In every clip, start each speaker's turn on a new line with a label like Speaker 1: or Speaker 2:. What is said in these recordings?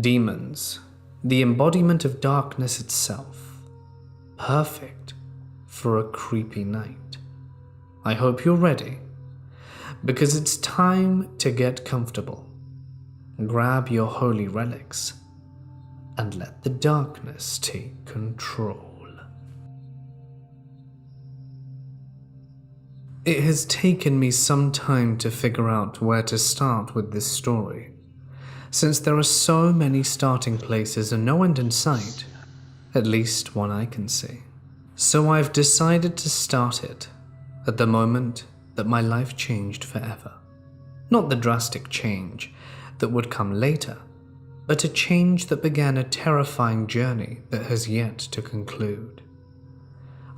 Speaker 1: Demons, the embodiment of darkness itself. Perfect for a creepy night. I hope you're ready, because it's time to get comfortable. Grab your holy relics and let the darkness take control. It has taken me some time to figure out where to start with this story, since there are so many starting places and no end in sight, at least one I can see. So I've decided to start it at the moment that my life changed forever. Not the drastic change that would come later, but a change that began a terrifying journey that has yet to conclude.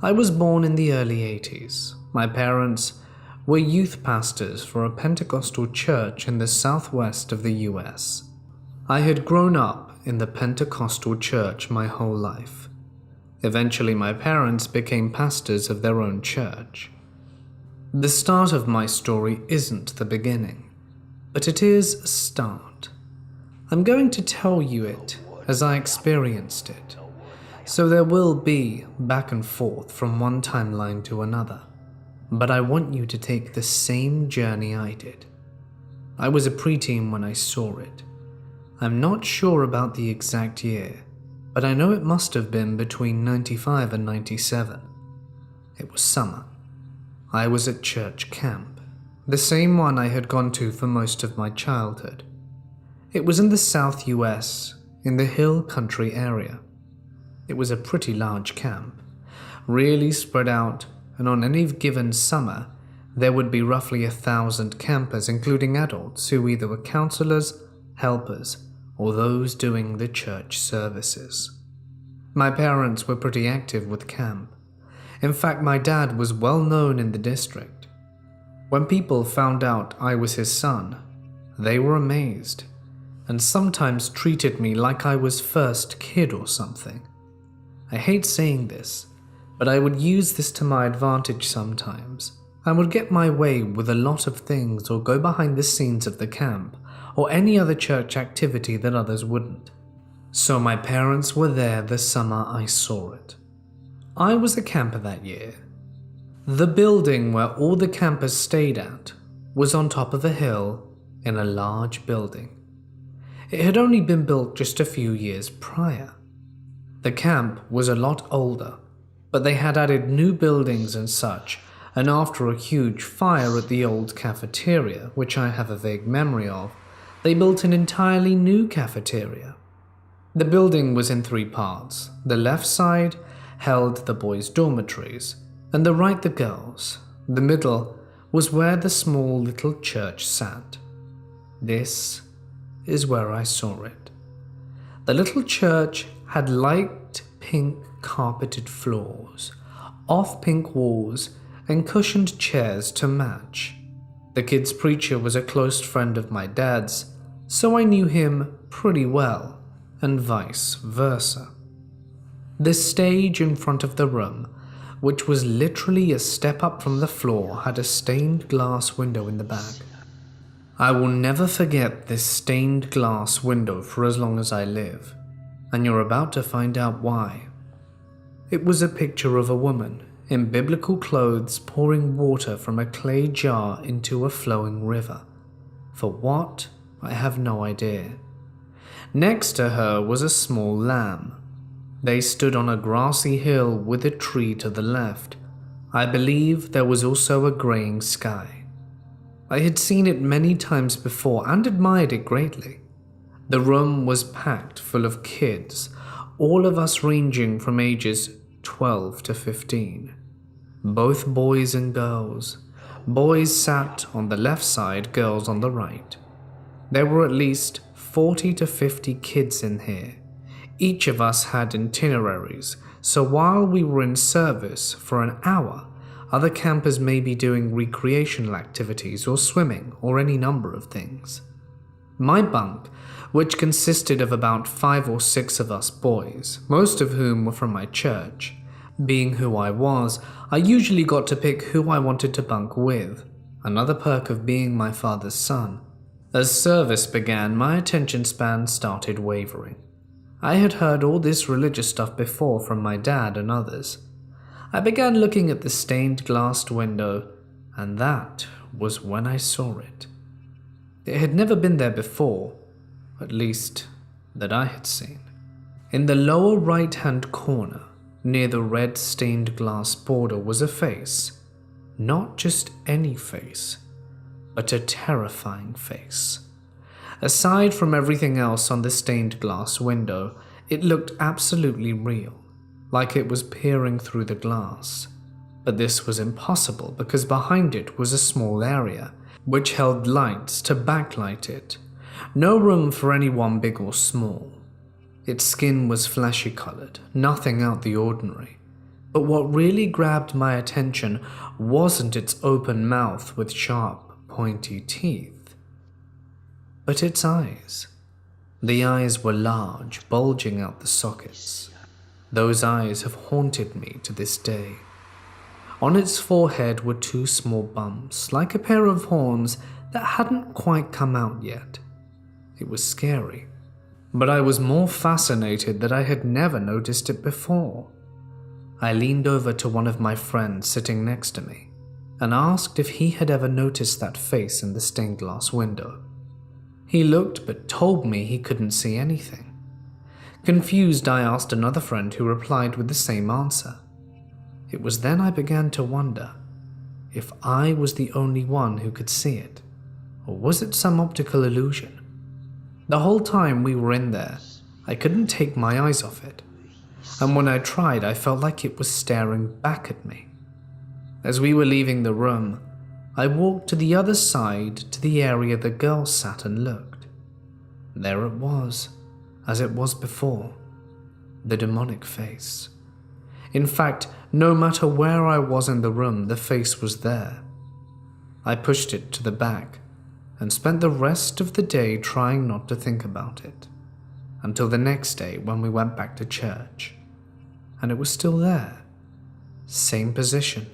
Speaker 1: I was born in the early 80s. My parents were youth pastors for a Pentecostal church in the southwest of the US. I had grown up in the Pentecostal church my whole life. Eventually, my parents became pastors of their own church. The start of my story isn't the beginning, but it is a start. I'm going to tell you it as I experienced it, so there will be back and forth from one timeline to another, but I want you to take the same journey I did. I was a preteen when I saw it. I'm not sure about the exact year, but I know it must have been between 95 and 97. It was summer. I was at church camp, the same one I had gone to for most of my childhood. It was in the South US, in the hill country area. It was a pretty large camp, really spread out, and on any given summer, there would be roughly 1,000 campers, including adults who either were counselors, helpers, or those doing the church services. My parents were pretty active with camp. In fact, my dad was well known in the district. When people found out I was his son, they were amazed, and sometimes treated me like I was first kid or something. I hate saying this, but I would use this to my advantage sometimes. I would get my way with a lot of things or go behind the scenes of the camp or any other church activity that others wouldn't. So my parents were there the summer I saw it. I was a camper that year. The building where all the campers stayed at was on top of a hill in a large building. It had only been built just a few years prior. The camp was a lot older, but they had added new buildings and such, and after a huge fire at the old cafeteria, which I have a vague memory of, they built an entirely new cafeteria. The building was in 3 parts. The left side held the boys' dormitories, and the right the girls'. The middle was where the small little church sat. This is where I saw it. The little church had light pink carpeted floors, off-pink walls, and cushioned chairs to match. The kids' preacher was a close friend of my dad's, so I knew him pretty well, and vice versa. The stage in front of the room, which was literally a step up from the floor, had a stained glass window in the back. I will never forget this stained glass window for as long as I live, and you're about to find out why. It was a picture of a woman in biblical clothes pouring water from a clay jar into a flowing river. For what? I have no idea. Next to her was a small lamb. They stood on a grassy hill with a tree to the left. I believe there was also a greying sky. I had seen it many times before and admired it greatly. The room was packed full of kids, all of us ranging from ages 12 to 15. Both boys and girls. Boys sat on the left side, girls on the right. There were at least 40 to 50 kids in here. Each of us had itineraries, so while we were in service for an hour, other campers may be doing recreational activities or swimming or any number of things. My bunk, which consisted of about 5 or 6 of us boys, most of whom were from my church. Being who I was, I usually got to pick who I wanted to bunk with, another perk of being my father's son. As service began, my attention span started wavering. I had heard all this religious stuff before from my dad and others. I began looking at the stained glassed window, and that was when I saw it. It had never been there before, at least that I had seen. In the lower right-hand corner, near the red stained glass border, was a face. Not just any face, but a terrifying face. Aside from everything else on the stained glass window, it looked absolutely real, like it was peering through the glass. But this was impossible because behind it was a small area, which held lights to backlight it. No room for anyone big or small. Its skin was fleshy colored, nothing out the ordinary. But what really grabbed my attention wasn't its open mouth with sharp, pointy teeth, but its eyes. The eyes were large, bulging out the sockets. Those eyes have haunted me to this day. On its forehead were two small bumps, like a pair of horns that hadn't quite come out yet. It was scary, but I was more fascinated that I had never noticed it before. I leaned over to one of my friends sitting next to me and asked if he had ever noticed that face in the stained glass window. He looked but told me he couldn't see anything. Confused, I asked another friend who replied with the same answer. It was then I began to wonder if I was the only one who could see it, or was it some optical illusion? The whole time we were in there, I couldn't take my eyes off it, and when I tried, I felt like it was staring back at me. As we were leaving the room, I walked to the other side to the area the girl sat and looked. There it was, as it was before, the demonic face. In fact, no matter where I was in the room, the face was there. I pushed it to the back and spent the rest of the day trying not to think about it, until the next day when we went back to church. And it was still there. Same position,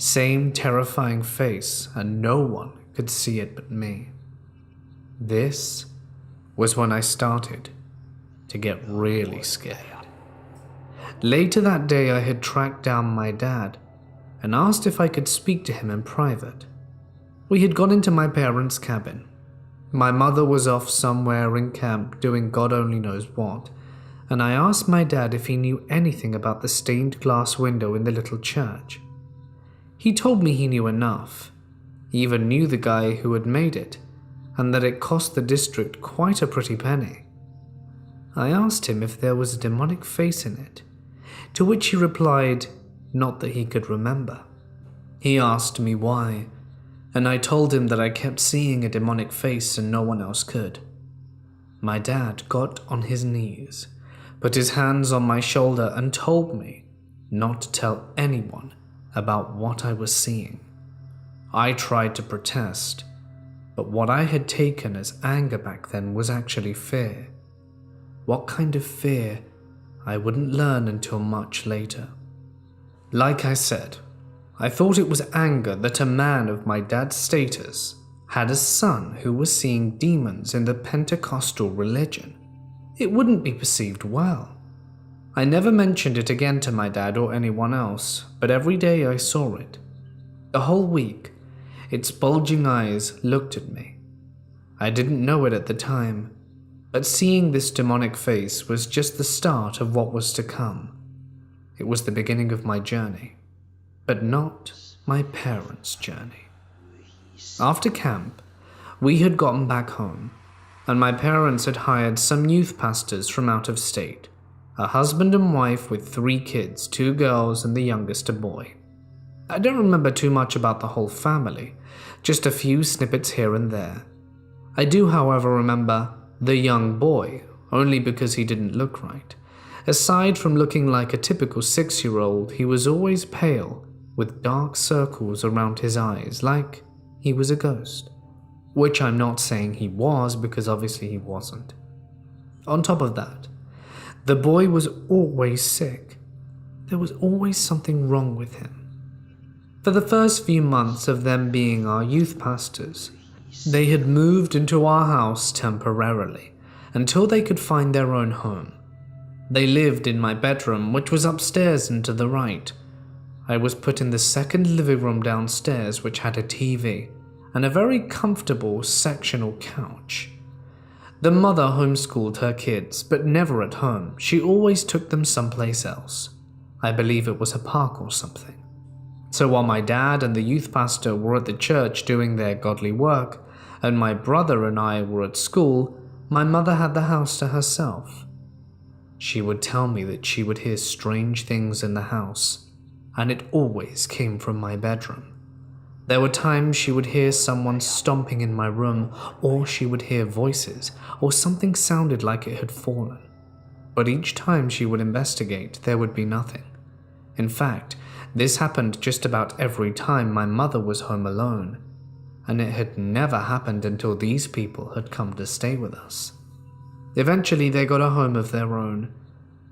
Speaker 1: same terrifying face, and no one could see it but me. This was when I started to get really scared. Later that day, I had tracked down my dad and asked if I could speak to him in private. We had gone into my parents' cabin. My mother was off somewhere in camp doing God only knows what, and I asked my dad if he knew anything about the stained glass window in the little church. He told me he knew enough. He even knew the guy who had made it, and that it cost the district quite a pretty penny. I asked him if there was a demonic face in it, to which he replied, not that he could remember. He asked me why, and I told him that I kept seeing a demonic face and no one else could. My dad got on his knees, put his hands on my shoulder and told me not to tell anyone about what I was seeing. I tried to protest, but what I had taken as anger back then was actually fear. What kind of fear, I wouldn't learn until much later. Like I said, I thought it was anger that a man of my dad's status had a son who was seeing demons in the Pentecostal religion. It wouldn't be perceived well. I never mentioned it again to my dad or anyone else, but every day I saw it. The whole week, its bulging eyes looked at me. I didn't know it at the time, but seeing this demonic face was just the start of what was to come. It was the beginning of my journey, but not my parents' journey. After camp, we had gotten back home, and my parents had hired some youth pastors from out of state, a husband and wife with 3 kids, 2 girls and the youngest a boy. I don't remember too much about the whole family, just a few snippets here and there. I do, however, remember the young boy, only because he didn't look right. Aside from looking like a typical 6-year-old, he was always pale, with dark circles around his eyes, like he was a ghost. Which I'm not saying he was, because obviously he wasn't. On top of that, the boy was always sick. There was always something wrong with him. For the first few months of them being our youth pastors, They had moved into our house temporarily until they could find their own home. They lived in my bedroom, which was upstairs and to the right. I was put in the second living room downstairs, which had a TV and a very comfortable sectional couch. The mother homeschooled her kids, but never at home. She always took them someplace else. I believe it was a park or something. So while my dad and the youth pastor were at the church doing their godly work, and my brother and I were at school, my mother had the house to herself. She would tell me that she would hear strange things in the house, and it always came from my bedroom. There were times she would hear someone stomping in my room, or she would hear voices, or something sounded like it had fallen. But each time she would investigate, there would be nothing. In fact, this happened just about every time my mother was home alone, and it had never happened until these people had come to stay with us. Eventually, they got a home of their own,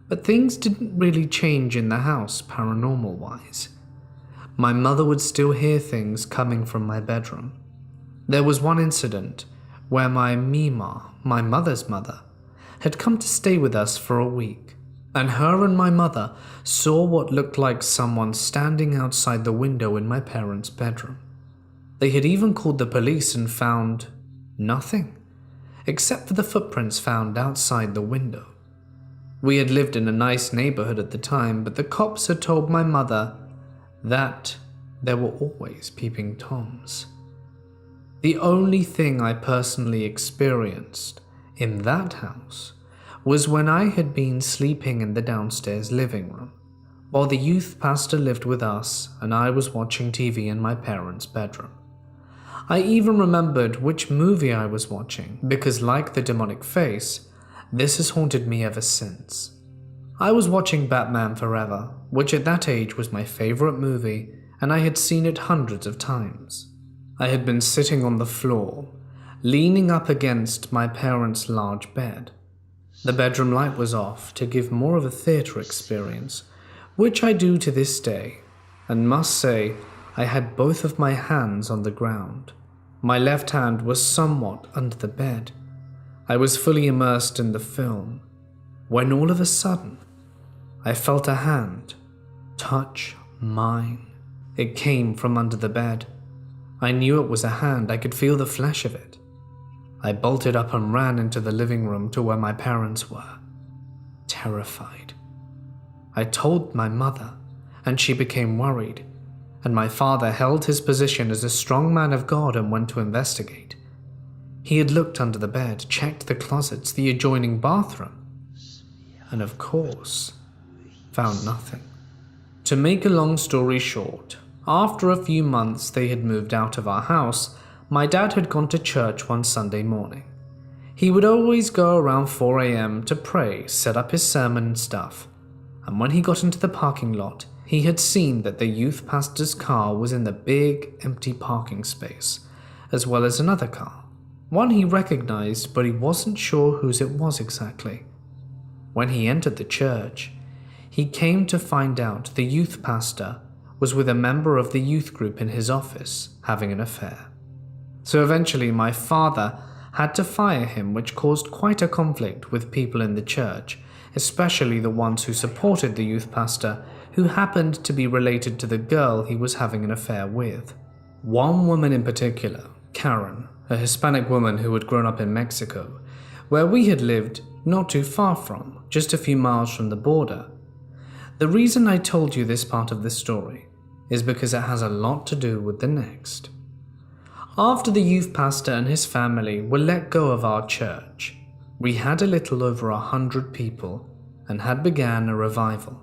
Speaker 1: but things didn't really change in the house paranormal-wise. My mother would still hear things coming from my bedroom. There was one incident where my Mima, my mother's mother, had come to stay with us for a week, and her and my mother saw what looked like someone standing outside the window in my parents' bedroom. They had even called the police and found nothing, except for the footprints found outside the window. We had lived in a nice neighborhood at the time, but the cops had told my mother that there were always peeping toms. The only thing I personally experienced in that house was when I had been sleeping in the downstairs living room, while the youth pastor lived with us and I was watching TV in my parents' bedroom. I even remembered which movie I was watching because, like the demonic face, this has haunted me ever since. I was watching Batman Forever, which at that age was my favorite movie, and I had seen it hundreds of times. I had been sitting on the floor, leaning up against my parents' large bed. The bedroom light was off to give more of a theater experience, which I do to this day, and must say I had both of my hands on the ground. My left hand was somewhat under the bed. I was fully immersed in the film, when all of a sudden, I felt a hand touch mine. It came from under the bed. I knew it was a hand. I could feel the flesh of it. I bolted up and ran into the living room to where my parents were, terrified. I told my mother, and she became worried, and my father held his position as a strong man of God and went to investigate. He had looked under the bed, checked the closets, the adjoining bathroom, and of course, found nothing. To make a long story short, after a few months they had moved out of our house, my dad had gone to church one Sunday morning. He would always go around 4 a.m. to pray, set up his sermon and stuff, and when he got into the parking lot, he had seen that the youth pastor's car was in the big, empty parking space, as well as another car. One he recognized, but he wasn't sure whose it was exactly. When he entered the church, he came to find out the youth pastor was with a member of the youth group in his office, having an affair. So eventually my father had to fire him, which caused quite a conflict with people in the church, especially the ones who supported the youth pastor, who happened to be related to the girl he was having an affair with. One woman in particular, Karen, a Hispanic woman who had grown up in Mexico, where we had lived not too far from, just a few miles from the border. The reason I told you this part of the story is because it has a lot to do with the next. After the youth pastor and his family were let go of our church, we had a little over 100 people and had began a revival.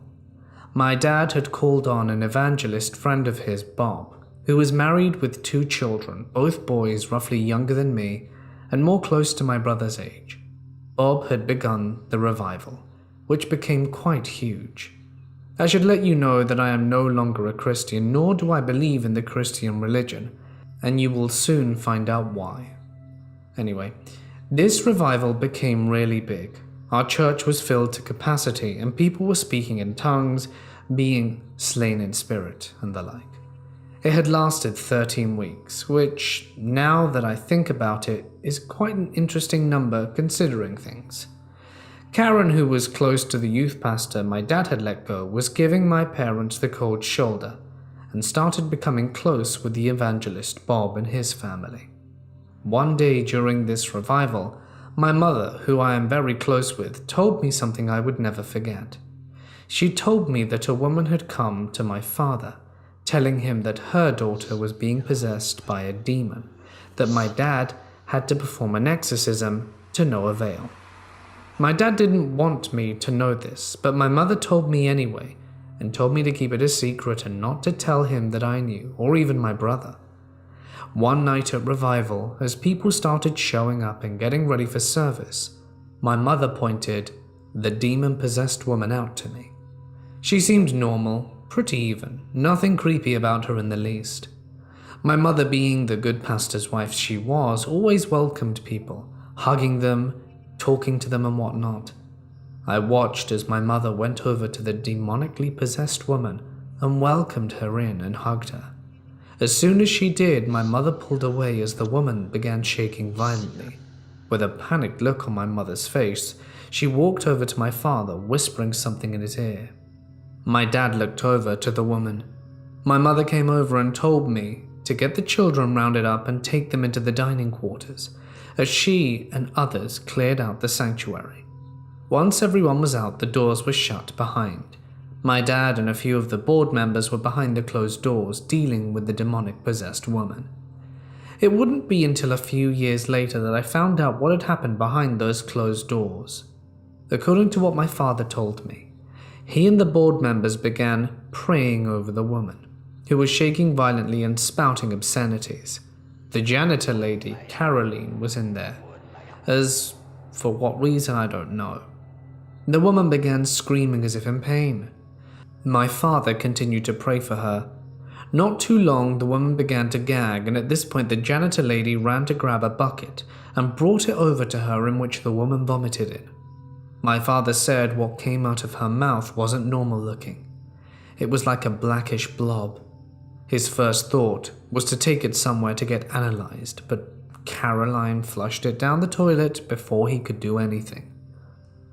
Speaker 1: My dad had called on an evangelist friend of his, Bob, who was married with 2 children, both boys roughly younger than me and more close to my brother's age. Bob had begun the revival, which became quite huge. I should let you know that I am no longer a Christian, nor do I believe in the Christian religion, and you will soon find out why. Anyway, this revival became really big. Our church was filled to capacity, and people were speaking in tongues, being slain in spirit, and the like. It had lasted 13 weeks, which, now that I think about it, is quite an interesting number considering things. Karen, who was close to the youth pastor my dad had let go, was giving my parents the cold shoulder and started becoming close with the evangelist Bob and his family. One day during this revival, my mother, who I am very close with, told me something I would never forget. She told me that a woman had come to my father, telling him that her daughter was being possessed by a demon, that my dad had to perform an exorcism to no avail. My dad didn't want me to know this, but my mother told me anyway, and told me to keep it a secret and not to tell him that I knew, or even my brother. One night at revival, as people started showing up and getting ready for service, my mother pointed the demon-possessed woman out to me. She seemed normal, pretty even, nothing creepy about her in the least. My mother, being the good pastor's wife she was, always welcomed people, hugging them, talking to them and whatnot. I watched as my mother went over to the demonically possessed woman and welcomed her in and hugged her. As soon as she did, my mother pulled away as the woman began shaking violently. With a panicked look on my mother's face, she walked over to my father, whispering something in his ear. My dad looked over to the woman. My mother came over and told me to get the children rounded up and take them into the dining quarters, as she and others cleared out the sanctuary. Once everyone was out, the doors were shut behind. My dad and a few of the board members were behind the closed doors, dealing with the demonic-possessed woman. It wouldn't be until a few years later that I found out what had happened behind those closed doors. According to what my father told me, he and the board members began praying over the woman, who was shaking violently and spouting obscenities. The janitor lady, Caroline, was in there, as for what reason I don't know. The woman began screaming as if in pain. My father continued to pray for her. Not too long, the woman began to gag, and at this point the janitor lady ran to grab a bucket and brought it over to her, in which the woman vomited in. My father said what came out of her mouth wasn't normal looking. It was like a blackish blob. His first thought was to take it somewhere to get analyzed, but Caroline flushed it down the toilet before he could do anything.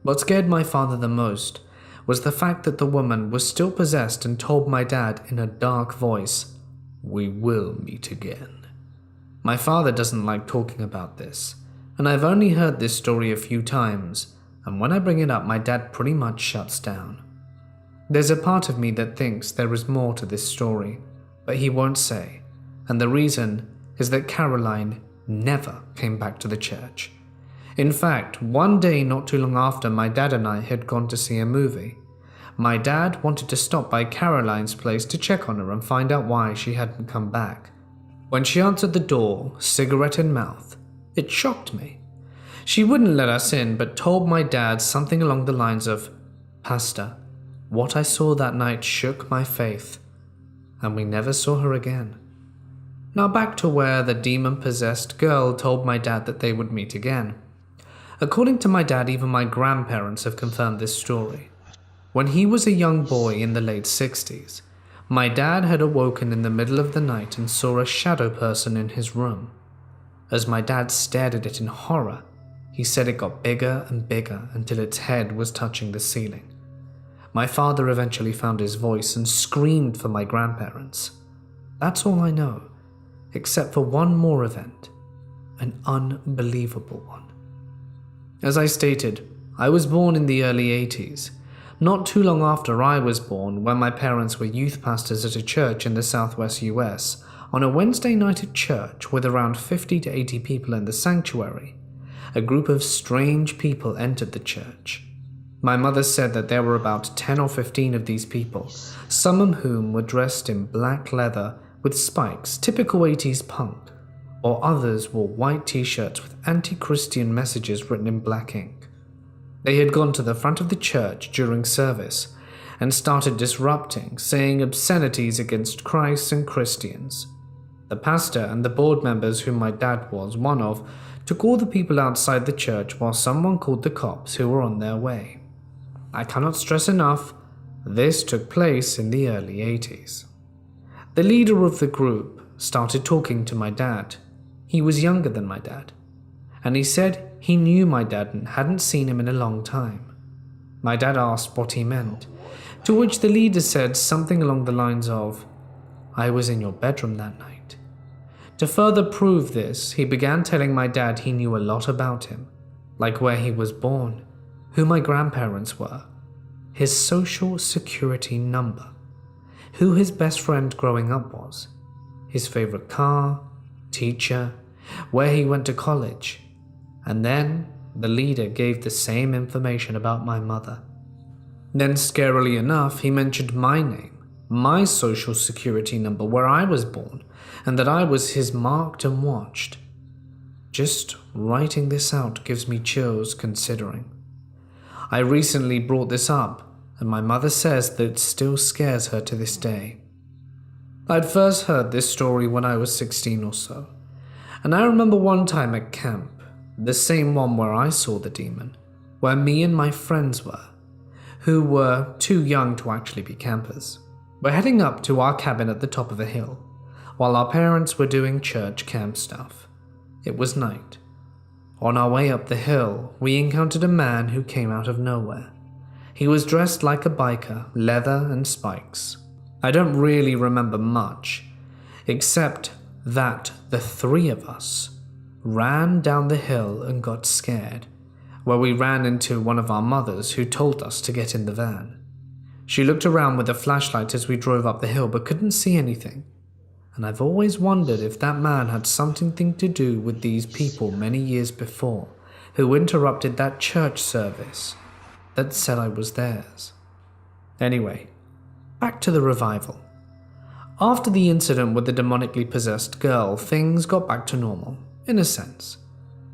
Speaker 1: What scared my father the most was the fact that the woman was still possessed and told my dad in a dark voice, "We will meet again." My father doesn't like talking about this, and I've only heard this story a few times, and when I bring it up, my dad pretty much shuts down. There's a part of me that thinks there is more to this story, but he won't say, and the reason is that Caroline never came back to the church. In fact, one day not too long after my dad and I had gone to see a movie, my dad wanted to stop by Caroline's place to check on her and find out why she hadn't come back. When she answered the door, cigarette in mouth, it shocked me. She wouldn't let us in, but told my dad something along the lines of, "Pastor, what I saw that night shook my faith," and we never saw her again. Now back to where the demon-possessed girl told my dad that they would meet again. According to my dad, even my grandparents have confirmed this story. When he was a young boy in the late 60s, my dad had awoken in the middle of the night and saw a shadow person in his room. As my dad stared at it in horror, he said it got bigger and bigger until its head was touching the ceiling. My father eventually found his voice and screamed for my grandparents. That's all I know, except for one more event, an unbelievable one. As I stated, I was born in the early 80s. Not too long after I was born, when my parents were youth pastors at a church in the southwest US, on a Wednesday night at church with around 50 to 80 people in the sanctuary, a group of strange people entered the church. My mother said that there were about 10 or 15 of these people, some of whom were dressed in black leather with spikes, typical 80s punk, or others wore white t-shirts with anti-Christian messages written in black ink. They had gone to the front of the church during service and started disrupting, saying obscenities against Christ and Christians. The pastor and the board members, whom my dad was one of, took all the people outside the church while someone called the cops, who were on their way. I cannot stress enough, this took place in the early 80s. The leader of the group started talking to my dad. He was younger than my dad, and he said he knew my dad and hadn't seen him in a long time. My dad asked what he meant, to which the leader said something along the lines of, "I was in your bedroom that night." To further prove this, he began telling my dad he knew a lot about him, like where he was born, who my grandparents were, his social security number, who his best friend growing up was, his favorite car, teacher, where he went to college, and then the leader gave the same information about my mother. Then, scarily enough, he mentioned my name, my social security number, where I was born, and that I was his marked and watched. Just writing this out gives me chills considering. I recently brought this up, and my mother says that it still scares her to this day. I'd first heard this story when I was 16 or so, and I remember one time at camp, the same one where I saw the demon, where me and my friends were, who were too young to actually be campers. We're heading up to our cabin at the top of a hill, while our parents were doing church camp stuff. It was night. On our way up the hill, we encountered a man who came out of nowhere. He was dressed like a biker, leather and spikes. I don't really remember much, except that the three of us ran down the hill and got scared, where we ran into one of our mothers who told us to get in the van. She looked around with a flashlight as we drove up the hill but couldn't see anything, and I've always wondered if that man had something to do with these people many years before who interrupted that church service that said I was theirs. Anyway, back to the revival. After the incident with the demonically possessed girl, things got back to normal, in a sense.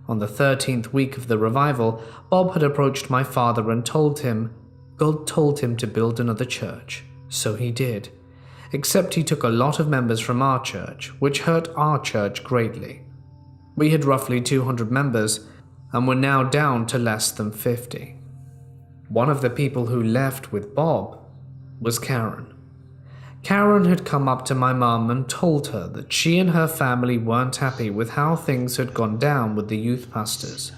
Speaker 1: On the 13th week of the revival, Bob had approached my father and told him God told him to build another church, so he did. Except he took a lot of members from our church, which hurt our church greatly. We had roughly 200 members, and were now down to less than 50. One of the people who left with Bob was Karen. Karen had come up to my mum and told her that she and her family weren't happy with how things had gone down with the youth pastors.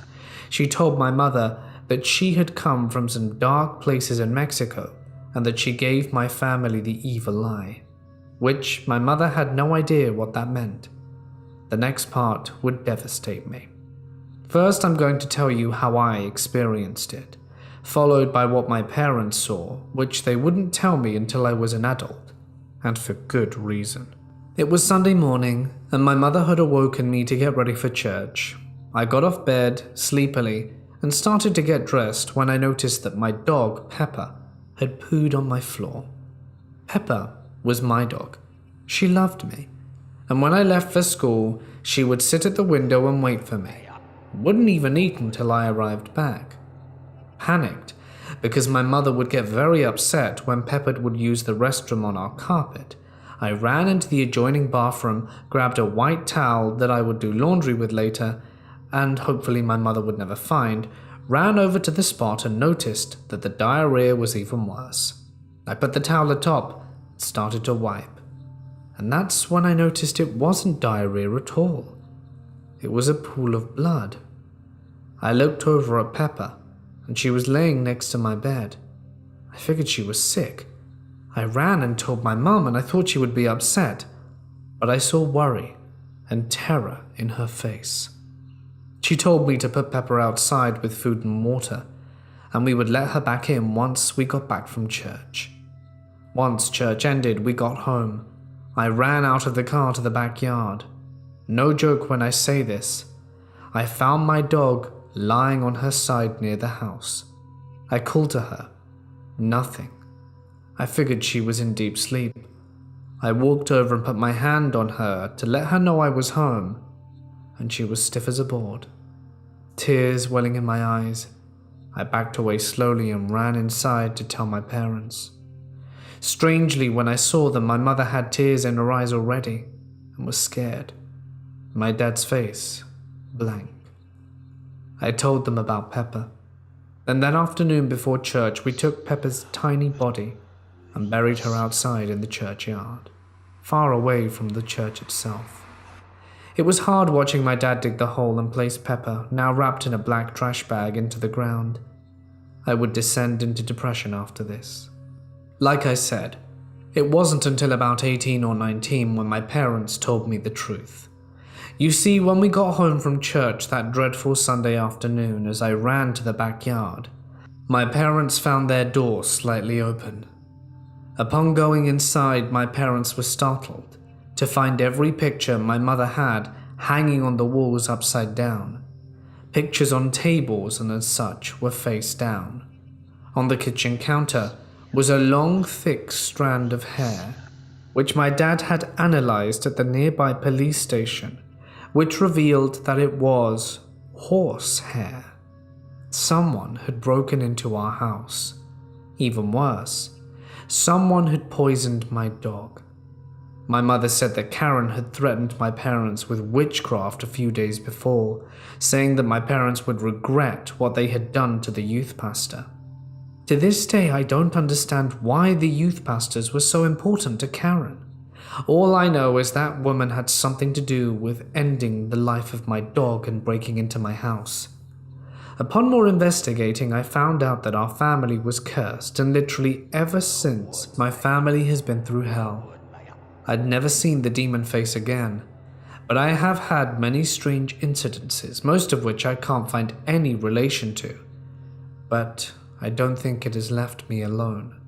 Speaker 1: She told my mother that she had come from some dark places in Mexico and that she gave my family the evil eye, which my mother had no idea what that meant. The next part would devastate me. First, I'm going to tell you how I experienced it, followed by what my parents saw, which they wouldn't tell me until I was an adult, and for good reason. It was Sunday morning, and my mother had awoken me to get ready for church. I got off bed, sleepily, and started to get dressed when I noticed that my dog, Pepper, had pooed on my floor. Pepper was my dog. She loved me, and when I left for school, she would sit at the window and wait for me. Wouldn't even eat until I arrived back. Panicked, because my mother would get very upset when Pepper would use the restroom on our carpet, I ran into the adjoining bathroom, grabbed a white towel that I would do laundry with later, and hopefully my mother would never find, ran over to the spot and noticed that the diarrhea was even worse. I put the towel atop and started to wipe, and that's when I noticed it wasn't diarrhea at all. It was a pool of blood. I looked over at Pepper, and she was laying next to my bed. I figured she was sick. I ran and told my mum, and I thought she would be upset, but I saw worry and terror in her face. She told me to put Pepper outside with food and water, and we would let her back in once we got back from church. Once church ended, we got home. I ran out of the car to the backyard. No joke when I say this. I found my dog lying on her side near the house. I called to her. Nothing. I figured she was in deep sleep. I walked over and put my hand on her to let her know I was home, and she was stiff as a board. Tears welling in my eyes, I backed away slowly and ran inside to tell my parents. Strangely, when I saw them, my mother had tears in her eyes already and was scared. My dad's face, blank. I told them about Pepper. Then that afternoon before church, we took Pepper's tiny body and buried her outside in the churchyard. far away from the church itself. It was hard watching my dad dig the hole and place Pepper, now wrapped in a black trash bag, into the ground. I would descend into depression after this. Like I said, it wasn't until about 18 or 19 when my parents told me the truth. You see, when we got home from church that dreadful Sunday afternoon as I ran to the backyard, my parents found their door slightly open. Upon going inside, my parents were startled to find every picture my mother had hanging on the walls upside down. Pictures on tables and as such were face down. On the kitchen counter was a long, thick strand of hair, which my dad had analyzed at the nearby police station, which revealed that it was horse hair. Someone had broken into our house. Even worse, someone had poisoned my dog. My mother said that Karen had threatened my parents with witchcraft a few days before, saying that my parents would regret what they had done to the youth pastor. To this day, I don't understand why the youth pastors were so important to Karen. All I know is that woman had something to do with ending the life of my dog and breaking into my house. Upon more investigating, I found out that our family was cursed, and literally ever since, my family has been through hell. I'd never seen the demon face again, but I have had many strange incidences, most of which I can't find any relation to. But I don't think it has left me alone.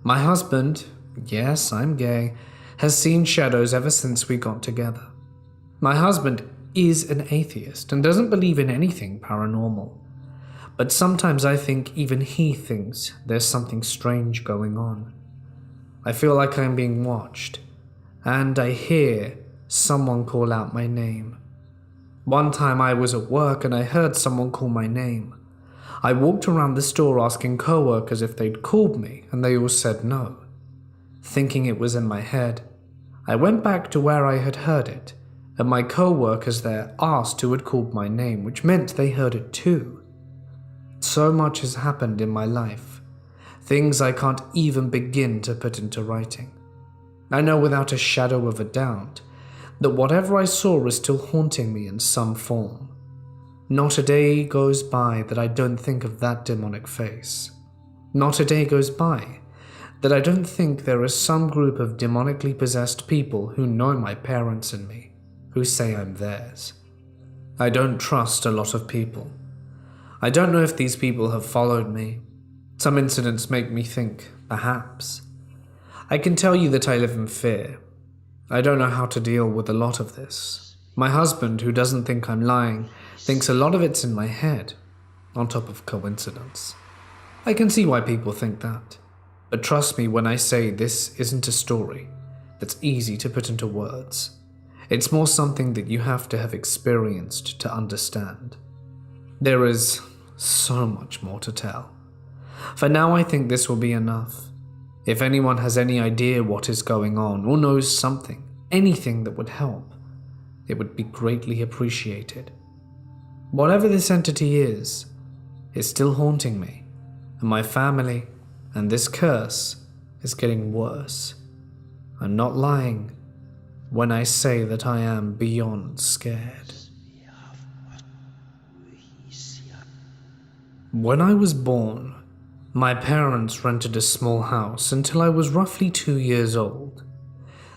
Speaker 1: My husband, yes, I'm gay, has seen shadows ever since we got together. My husband is an atheist and doesn't believe in anything paranormal, but sometimes I think even he thinks there's something strange going on. I feel like I'm being watched, and I hear someone call out my name. One time I was at work and I heard someone call my name. I walked around the store asking co-workers if they'd called me, and they all said no. Thinking it was in my head, I went back to where I had heard it, and my co-workers there asked who had called my name, which meant they heard it too. So much has happened in my life, things I can't even begin to put into writing. I know without a shadow of a doubt that whatever I saw is still haunting me in some form. Not a day goes by that I don't think of that demonic face. Not a day goes by that I don't think there is some group of demonically possessed people who know my parents and me, who say I'm theirs. I don't trust a lot of people. I don't know if these people have followed me. Some incidents make me think, perhaps. I can tell you that I live in fear. I don't know how to deal with a lot of this. My husband, who doesn't think I'm lying, thinks a lot of it's in my head, on top of coincidence. I can see why people think that, but trust me when I say this isn't a story that's easy to put into words. It's more something that you have to have experienced to understand. There is so much more to tell. For now, I think this will be enough. If anyone has any idea what is going on or knows something, anything that would help, it would be greatly appreciated. Whatever this entity is still haunting me, and my family, and this curse is getting worse. I'm not lying when I say that I am beyond scared. When I was born, my parents rented a small house until I was roughly 2 years old.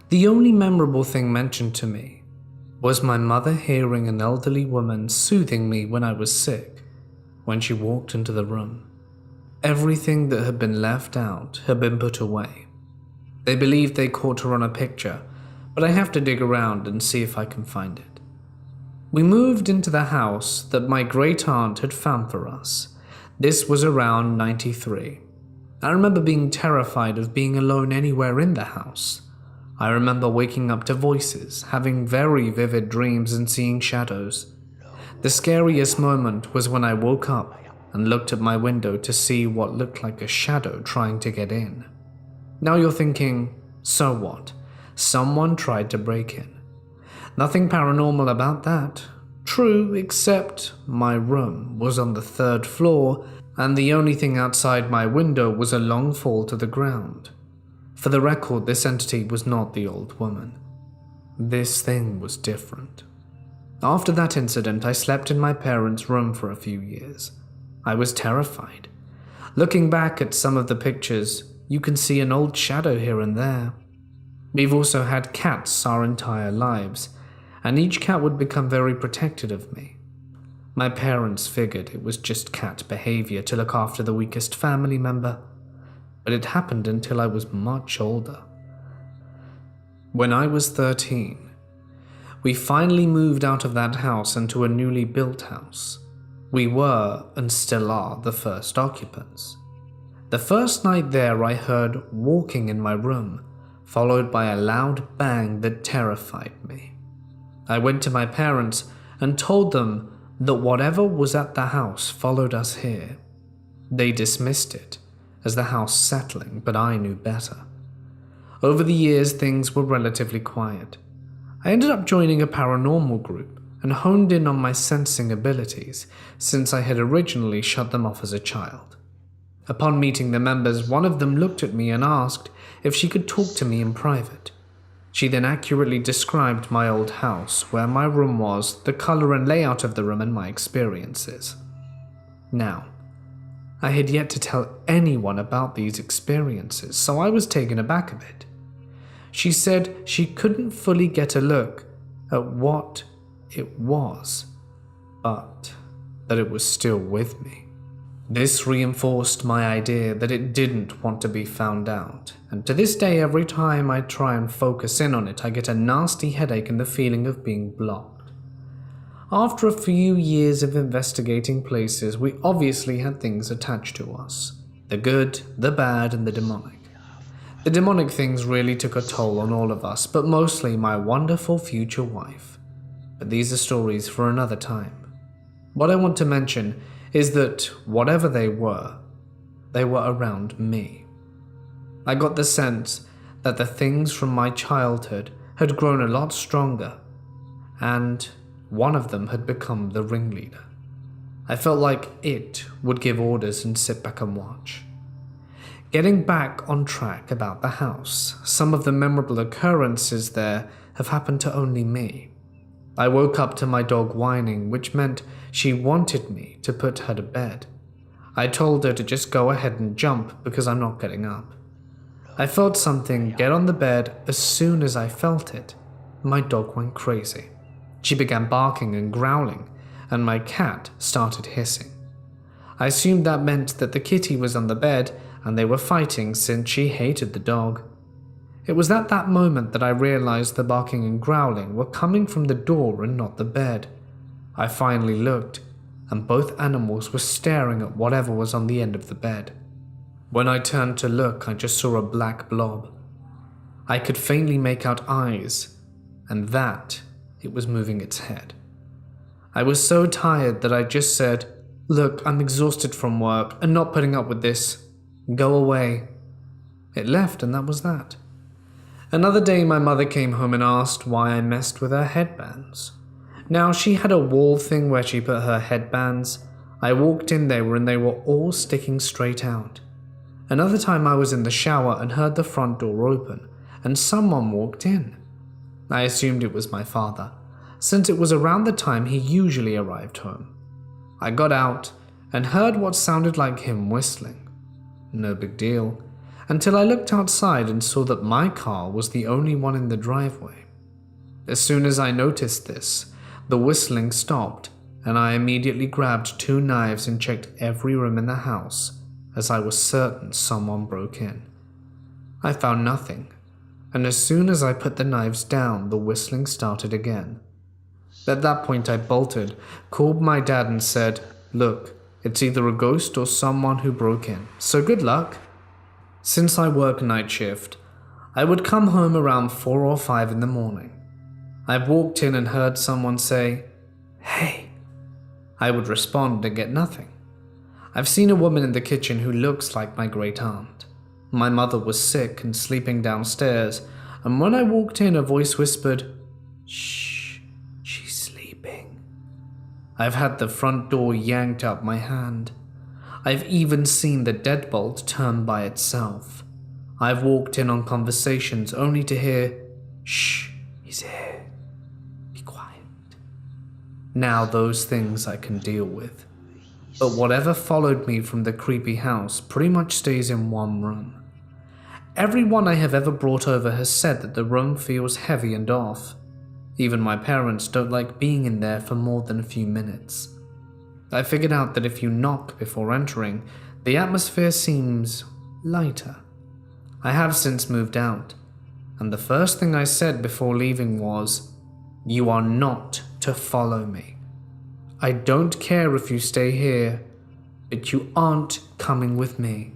Speaker 1: The only memorable thing mentioned to me was my mother hearing an elderly woman soothing me when I was sick when she walked into the room. Everything that had been left out had been put away. They believed they caught her on a picture, but I have to dig around and see if I can find it. We moved into the house that my great aunt had found for us. This was around 93. I remember being terrified of being alone anywhere in the house. I remember waking up to voices, having very vivid dreams and seeing shadows. The scariest moment was when I woke up and looked at my window to see what looked like a shadow trying to get in. Now you're thinking, so what? Someone tried to break in. Nothing paranormal about that. True, except my room was on the 3rd floor, and the only thing outside my window was a long fall to the ground. For the record, this entity was not the old woman. This thing was different. After that incident, I slept in my parents' room for a few years. I was terrified. Looking back at some of the pictures, you can see an old shadow here and there. We've also had cats our entire lives, and each cat would become very protective of me. My parents figured it was just cat behavior to look after the weakest family member, but it happened until I was much older. When I was 13, we finally moved out of that house into a newly built house. We were, and still are, the first occupants. The first night there, I heard walking in my room, followed by a loud bang that terrified me. I went to my parents and told them that whatever was at the house followed us here. They dismissed it as the house settling, but I knew better. Over the years, things were relatively quiet. I ended up joining a paranormal group and honed in on my sensing abilities, since I had originally shut them off as a child. Upon meeting the members, one of them looked at me and asked if she could talk to me in private. She then accurately described my old house, where my room was, the color and layout of the room, and my experiences. Now, I had yet to tell anyone about these experiences, so I was taken aback a bit. She said she couldn't fully get a look at what it was, but that it was still with me. This reinforced my idea that it didn't want to be found out, and to this day, every time I try and focus in on it, I get a nasty headache and the feeling of being blocked. After a few years of investigating places, we obviously had things attached to us. The good, the bad, and the demonic. The demonic things really took a toll on all of us, but mostly my wonderful future wife. But these are stories for another time. What I want to mention is that whatever they were around me. I got the sense that the things from my childhood had grown a lot stronger, and one of them had become the ringleader. I felt like it would give orders and sit back and watch. Getting back on track about the house, some of the memorable occurrences there have happened to only me. I woke up to my dog whining, which meant she wanted me to put her to bed. I told her to just go ahead and jump because I'm not getting up. I felt something get on the bed. As soon as I felt it, my dog went crazy. She began barking and growling, and my cat started hissing. I assumed that meant that the kitty was on the bed and they were fighting since she hated the dog. It was at that moment that I realized the barking and growling were coming from the door and not the bed. I finally looked, and both animals were staring at whatever was on the end of the bed. When I turned to look, I just saw a black blob. I could faintly make out eyes, and that it was moving its head. I was so tired that I just said, "Look, I'm exhausted from work and not putting up with this. Go away." It left, and that was that. Another day, my mother came home and asked why I messed with her headbands. Now, she had a wall thing where she put her headbands. I walked in there and they were all sticking straight out. Another time I was in the shower and heard the front door open, and someone walked in. I assumed it was my father, since it was around the time he usually arrived home. I got out and heard what sounded like him whistling. No big deal, until I looked outside and saw that my car was the only one in the driveway. As soon as I noticed this, the whistling stopped, and I immediately grabbed 2 knives and checked every room in the house, as I was certain someone broke in. I found nothing, and as soon as I put the knives down, the whistling started again. At that point I bolted, called my dad and said, "Look, it's either a ghost or someone who broke in, so good luck." Since I work night shift, I would come home around 4 or 5 in the morning. I walked in and heard someone say, "Hey." I would respond and get nothing. I've seen a woman in the kitchen who looks like my great aunt. My mother was sick and sleeping downstairs, and when I walked in, a voice whispered, "Shh, she's sleeping." I've had the front door yanked out my hand. I've even seen the deadbolt turn by itself. I've walked in on conversations only to hear, "Shh, he's here. Be quiet." Now those things I can deal with. But whatever followed me from the creepy house pretty much stays in one room. Everyone I have ever brought over has said that the room feels heavy and off. Even my parents don't like being in there for more than a few minutes. I figured out that if you knock before entering, the atmosphere seems lighter. I have since moved out, and the first thing I said before leaving was, "You are not to follow me. I don't care if you stay here, but you aren't coming with me."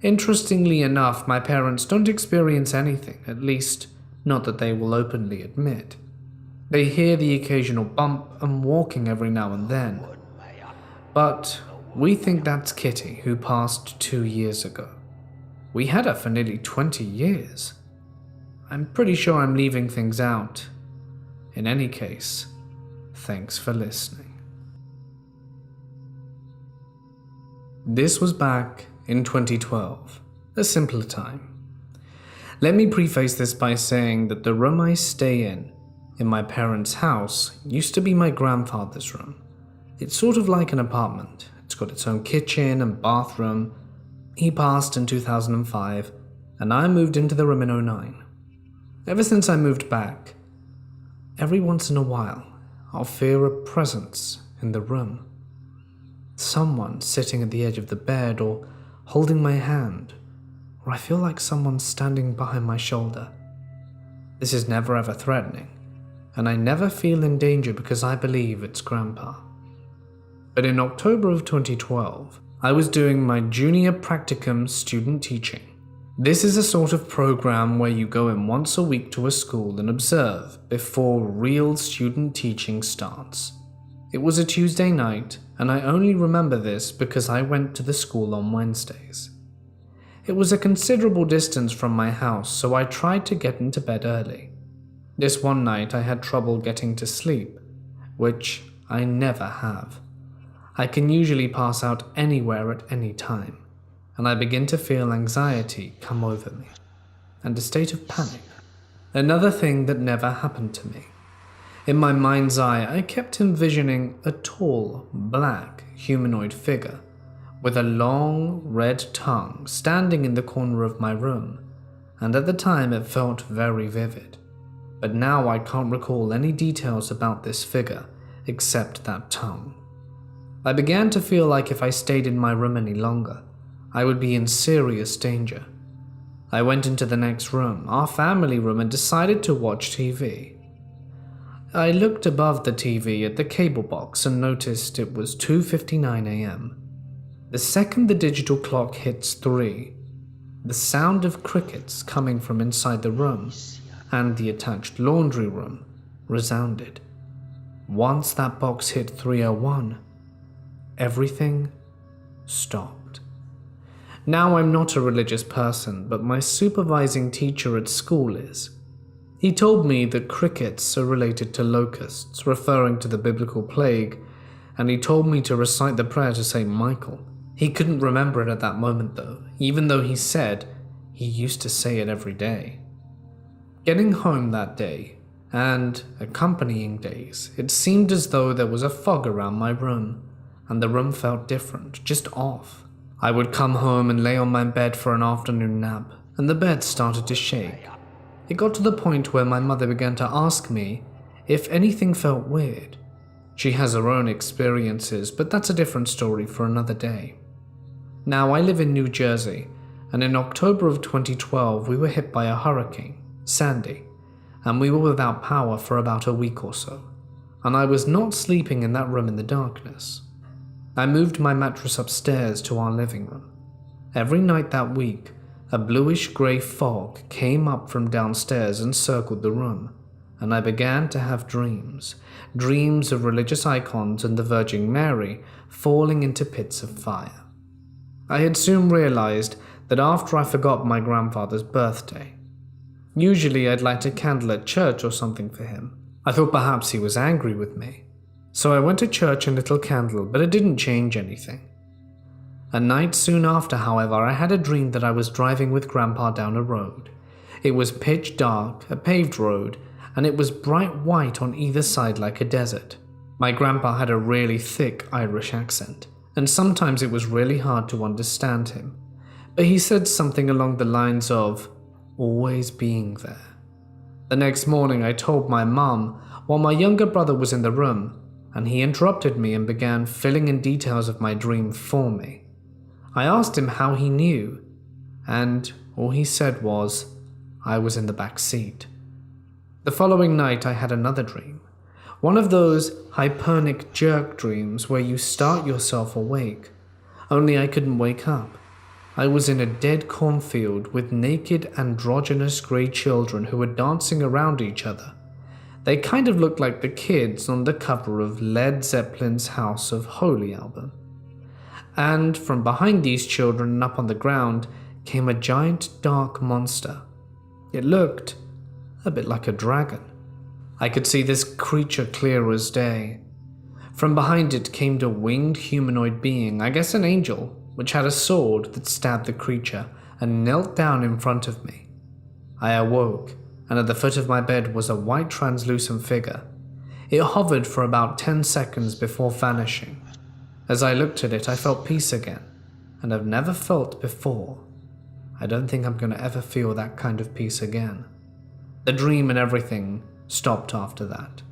Speaker 1: Interestingly enough, my parents don't experience anything, at least not that they will openly admit. They hear the occasional bump and walking every now and then. But we think that's Kitty, who passed 2 years ago. We had her for nearly 20 years. I'm pretty sure I'm leaving things out. In any case, thanks for listening. This was back in 2012, a simpler time. Let me preface this by saying that the room I stay in my parents' house, used to be my grandfather's room. It's sort of like an apartment. It's got its own kitchen and bathroom. He passed in 2005, and I moved into the room in 2009. Ever since I moved back, every once in a while, I'll feel a presence in the room. Someone sitting at the edge of the bed or holding my hand, or I feel like someone's standing behind my shoulder. This is never ever threatening, and I never feel in danger because I believe it's Grandpa. But in October of 2012, I was doing my junior practicum student teaching. This is a sort of program where you go in once a week to a school and observe before real student teaching starts. It was a Tuesday night, and I only remember this because I went to the school on Wednesdays. It was a considerable distance from my house, so I tried to get into bed early. This one night I had trouble getting to sleep, which I never have. I can usually pass out anywhere at any time, and I begin to feel anxiety come over me, and a state of panic. Another thing that never happened to me. In my mind's eye, I kept envisioning a tall, black, humanoid figure with a long, red tongue standing in the corner of my room, and at the time it felt very vivid. But now I can't recall any details about this figure except that tongue. I began to feel like if I stayed in my room any longer, I would be in serious danger. I went into the next room, our family room, and decided to watch TV. I looked above the TV at the cable box and noticed it was 2:59 a.m. The second the digital clock hits 3, the sound of crickets coming from inside the room and the attached laundry room resounded. Once that box hit 3:01, everything stopped. Now I'm not a religious person, but my supervising teacher at school is. He told me that crickets are related to locusts, referring to the biblical plague, and he told me to recite the prayer to St. Michael. He couldn't remember it at that moment though, even though he said he used to say it every day. Getting home that day, and accompanying days, it seemed as though there was a fog around my room, and the room felt different, just off. I would come home and lay on my bed for an afternoon nap, and the bed started to shake. It got to the point where my mother began to ask me if anything felt weird. She has her own experiences, but that's a different story for another day. Now I live in New Jersey, and in October of 2012 we were hit by a hurricane, Sandy, and we were without power for about a week or so, and I was not sleeping in that room in the darkness. I moved my mattress upstairs to our living room. Every night that week, a bluish-grey fog came up from downstairs and circled the room, and I began to have dreams of religious icons and the Virgin Mary falling into pits of fire. I had soon realized that after I forgot my grandfather's birthday. Usually I'd light a candle at church or something for him. I thought perhaps he was angry with me. So I went to church and lit a candle, but it didn't change anything. A night soon after, however, I had a dream that I was driving with Grandpa down a road. It was pitch dark, a paved road, and it was bright white on either side like a desert. My grandpa had a really thick Irish accent, and sometimes it was really hard to understand him. But he said something along the lines of, always being there. The next morning I told my mum while my younger brother was in the room, and he interrupted me and began filling in details of my dream for me. I asked him how he knew, and all he said was, I was in the back seat. The following night I had another dream. One of those hypernic jerk dreams where you start yourself awake. Only I couldn't wake up. I was in a dead cornfield with naked androgynous grey children who were dancing around each other. They kind of looked like the kids on the cover of Led Zeppelin's House of Holy album. And from behind these children and up on the ground came a giant dark monster. It looked a bit like a dragon. I could see this creature clear as day. From behind it came a winged humanoid being, I guess an angel, which had a sword that stabbed the creature and knelt down in front of me. I awoke, and at the foot of my bed was a white translucent figure. It hovered for about 10 seconds before vanishing. As I looked at it, I felt peace again, and I've never felt before. I don't think I'm going to ever feel that kind of peace again. The dream and everything stopped after that.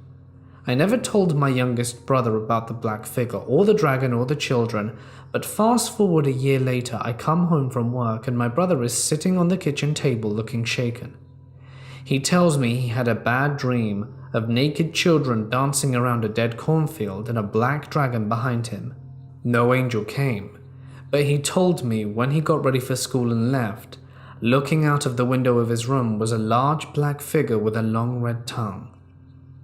Speaker 1: I never told my youngest brother about the black figure, or the dragon, or the children, but fast forward a year later, I come home from work and my brother is sitting on the kitchen table looking shaken. He tells me he had a bad dream of naked children dancing around a dead cornfield and a black dragon behind him. No angel came, but he told me when he got ready for school and left, looking out of the window of his room was a large black figure with a long red tongue.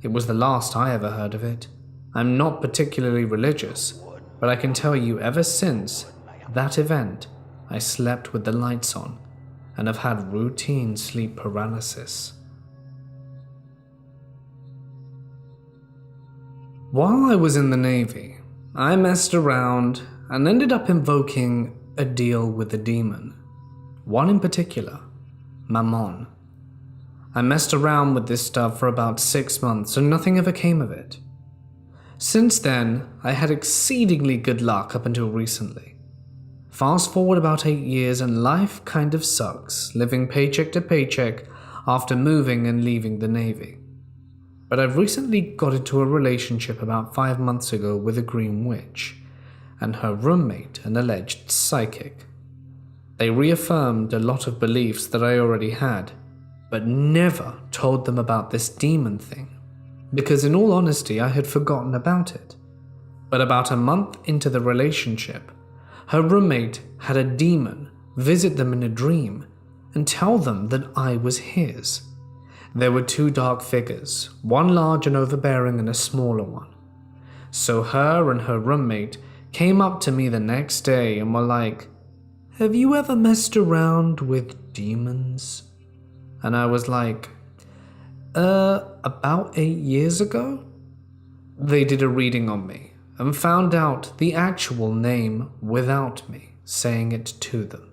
Speaker 1: It was the last I ever heard of it. I'm not particularly religious, but I can tell you ever since that event, I slept with the lights on and have had routine sleep paralysis. While I was in the Navy, I messed around and ended up invoking a deal with a demon. One in particular, Mammon. I messed around with this stuff for about 6 months and nothing ever came of it. Since then, I had exceedingly good luck up until recently. Fast forward about 8 years and life kind of sucks, living paycheck to paycheck after moving and leaving the Navy. But I've recently got into a relationship about 5 months ago with a green witch, and her roommate, an alleged psychic. They reaffirmed a lot of beliefs that I already had, but never told them about this demon thing, because in all honesty I had forgotten about it. But about a month into the relationship, her roommate had a demon visit them in a dream and tell them that I was his. There were 2 dark figures, one large and overbearing and a smaller one. So her and her roommate came up to me the next day and were like, "Have you ever messed around with demons?" And I was like, about 8 years ago? They did a reading on me and found out the actual name without me saying it to them.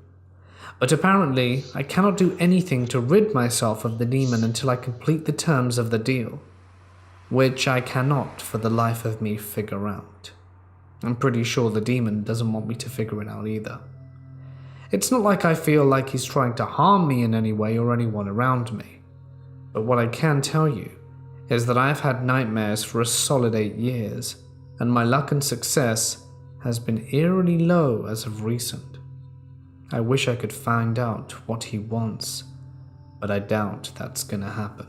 Speaker 1: But apparently, I cannot do anything to rid myself of the demon until I complete the terms of the deal, which I cannot for the life of me figure out. I'm pretty sure the demon doesn't want me to figure it out either. It's not like I feel like he's trying to harm me in any way or anyone around me, but what I can tell you is that I've had nightmares for a solid 8 years, and my luck and success has been eerily low as of recent. I wish I could find out what he wants, but I doubt that's gonna happen.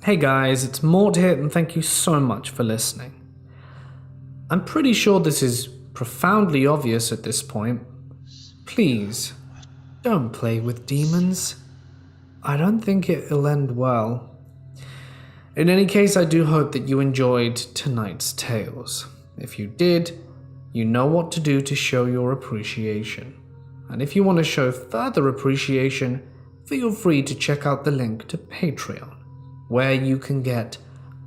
Speaker 1: Hey guys, it's Mort here and thank you so much for listening. I'm pretty sure this is profoundly obvious at this point. Please, don't play with demons. I don't think it'll end well. In any case, I do hope that you enjoyed tonight's tales. If you did, you know what to do to show your appreciation. And if you want to show further appreciation, feel free to check out the link to Patreon, where you can get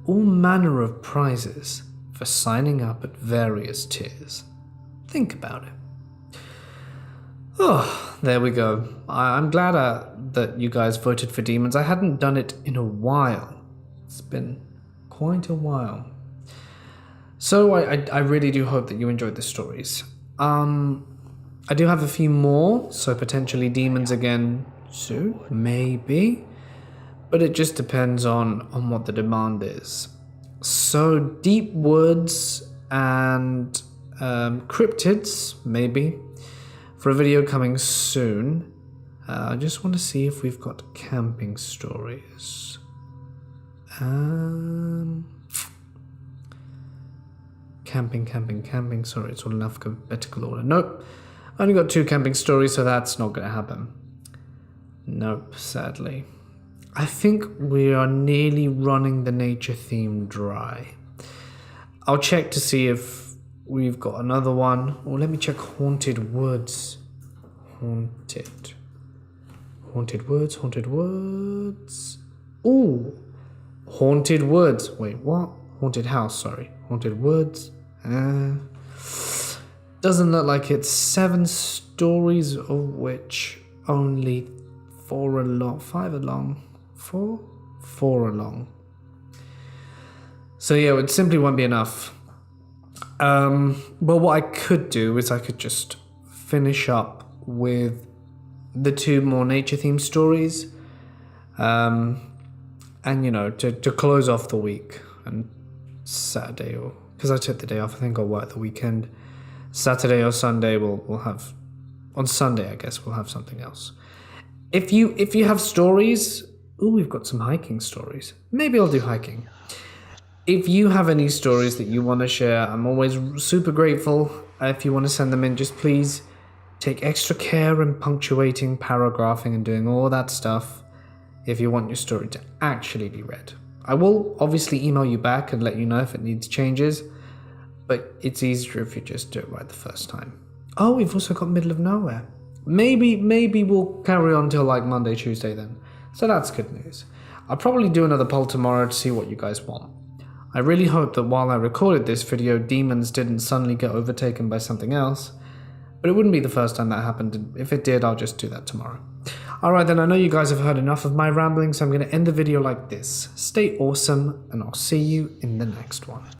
Speaker 1: all manner of prizes for signing up at various tiers. Think about it. Oh, there we go. I'm glad that you guys voted for Demons. I hadn't done it in a while. It's been quite a while. So I really do hope that you enjoyed the stories. I do have a few more, so potentially Demons again soon, maybe. But it just depends on what the demand is. So Deep Woods and Cryptids, maybe, for a video coming soon. I just want to see if we've got camping stories. Camping. Sorry, it's all in alphabetical order. Nope. I only got 2 camping stories, so that's not going to happen. Nope, sadly. I think we are nearly running the nature theme dry. I'll check to see if we've got another one. Or let me check Haunted Woods. Haunted Woods. Ooh. Haunted Woods. Wait, what? Haunted House, sorry. Haunted Woods. Doesn't look like it's 7 stories, of which only 4 along. 5 along. 4 along. So yeah, it simply won't be enough. But what I could do is I could just finish up with the 2 more nature-themed stories. And, you know, to close off the week. And Saturday, or because I took the day off, I think I'll work the weekend. Saturday or Sunday, we'll have... On Sunday, I guess, we'll have something else. If you have stories... Ooh, we've got some hiking stories. Maybe I'll do hiking. If you have any stories that you want to share, I'm always super grateful. If you want to send them in, just please take extra care in punctuating, paragraphing, and doing all that stuff if you want your story to actually be read. I will obviously email you back and let you know if it needs changes, but it's easier if you just do it right the first time. Oh, we've also got Middle of Nowhere. Maybe we'll carry on till like Monday, Tuesday then. So that's good news. I'll probably do another poll tomorrow to see what you guys want. I really hope that while I recorded this video, Demons didn't suddenly get overtaken by something else, but it wouldn't be the first time that happened, and if it did, I'll just do that tomorrow. Alright then, I know you guys have heard enough of my rambling, so I'm going to end the video like this. Stay awesome, and I'll see you in the next one.